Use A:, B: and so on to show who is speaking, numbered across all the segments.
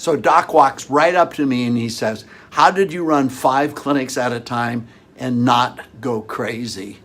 A: So Doc walks right up to me and he says, "How did you run 5 clinics at a time and not go crazy?"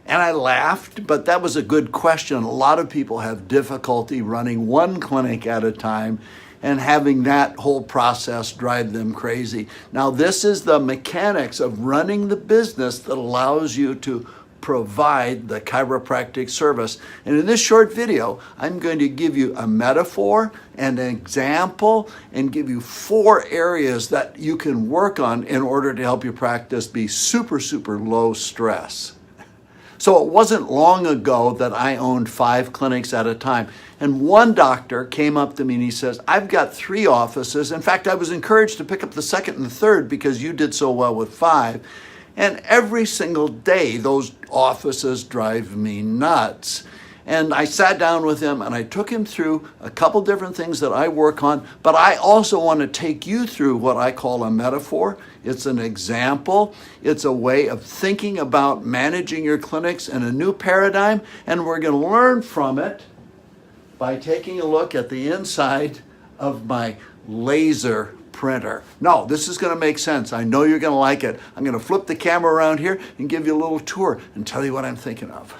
A: And I laughed, but that was a good question. A lot of people have difficulty running 1 clinic at a time and having that whole process drive them crazy. Now, this is the mechanics of running the business that allows you to provide the chiropractic service. And in this short video, I'm going to give you a metaphor and an example and give you 4 areas that you can work on in order to help your practice be super, super low stress. So it wasn't long ago that I owned 5 clinics at a time. And one doctor came up to me and he says, "I've got 3 offices. In fact, I was encouraged to pick up the 2nd and the 3rd because you did so well with 5. And every single day, those offices drive me nuts." And I sat down with him and I took him through a couple different things that I work on, but I also want to take you through what I call a metaphor. It's an example. It's a way of thinking about managing your clinics in a new paradigm, and we're going to learn from it by taking a look at the inside of my laser printer. No, this is going to make sense. I know you're going to like it. I'm going to flip the camera around here and give you a little tour and tell you what I'm thinking of.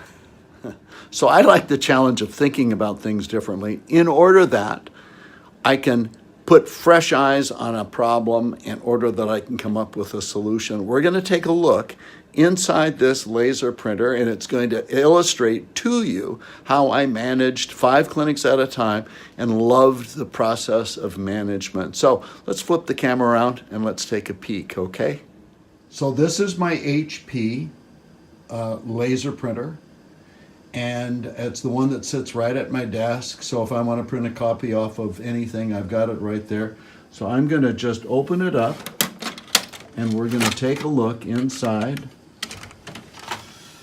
A: So I like the challenge of thinking about things differently in order that I can put fresh eyes on a problem in order that I can come up with a solution. We're going to take a look inside this laser printer, and it's going to illustrate to you how I managed 5 clinics at a time and loved the process of management. So let's flip the camera around and let's take a peek, okay? So this is my HP laser printer, and it's the one that sits right at my desk. So if I want to print a copy off of anything, I've got it right there. So I'm going to just open it up, and we're going to take a look inside.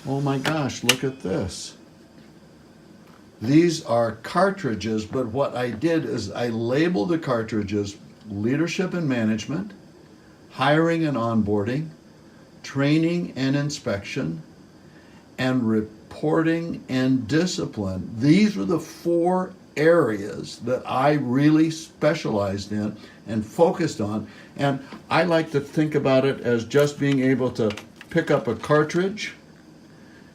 A: Oh my gosh, look at this. These are cartridges, but what I did is I labeled the cartridges leadership and management, hiring and onboarding, training and inspection, and reporting and discipline. These were the 4 areas that I really specialized in and focused on. And I like to think about it as just being able to pick up a cartridge.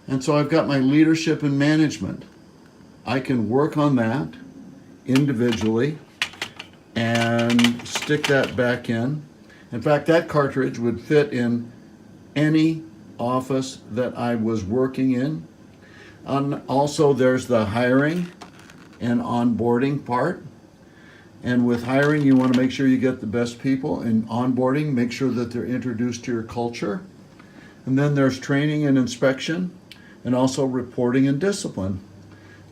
A: And so I've got my leadership and management. I can work on that individually and stick that back in. In fact, that cartridge would fit in any office that I was working in. Also, there's the hiring and onboarding part. And with hiring, you want to make sure you get the best people. And onboarding, make sure that they're introduced to your culture. And then there's training and inspection, and also reporting and discipline.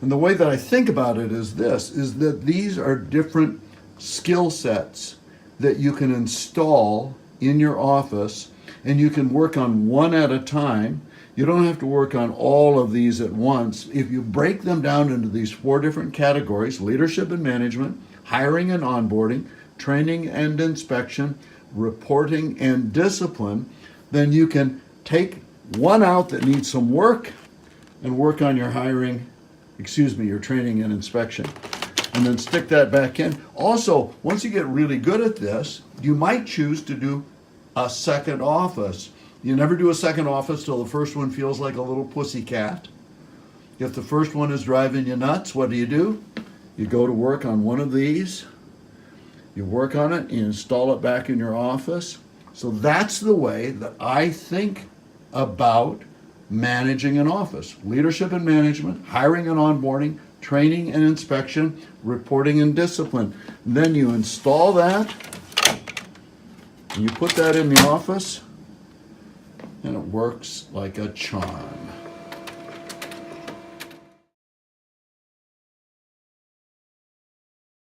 A: And the way that I think about it is this, is that these are different skill sets that you can install in your office, and you can work on one at a time. You don't have to work on all of these at once. If you break them down into these 4 different categories, leadership and management, hiring and onboarding, training and inspection, reporting and discipline, then you can take one out that needs some work and work on your your training and inspection, and then stick that back in. Also, once you get really good at this, you might choose to do a second office. You never do a second office till the first one feels like a little pussycat. If the first one is driving you nuts, what do? You go to work on one of these, you work on it, you install it back in your office. So that's the way that I think about managing an office. Leadership and management, hiring and onboarding, training and inspection, reporting and discipline. And then you install that, and you put that in the office, and it works like a charm.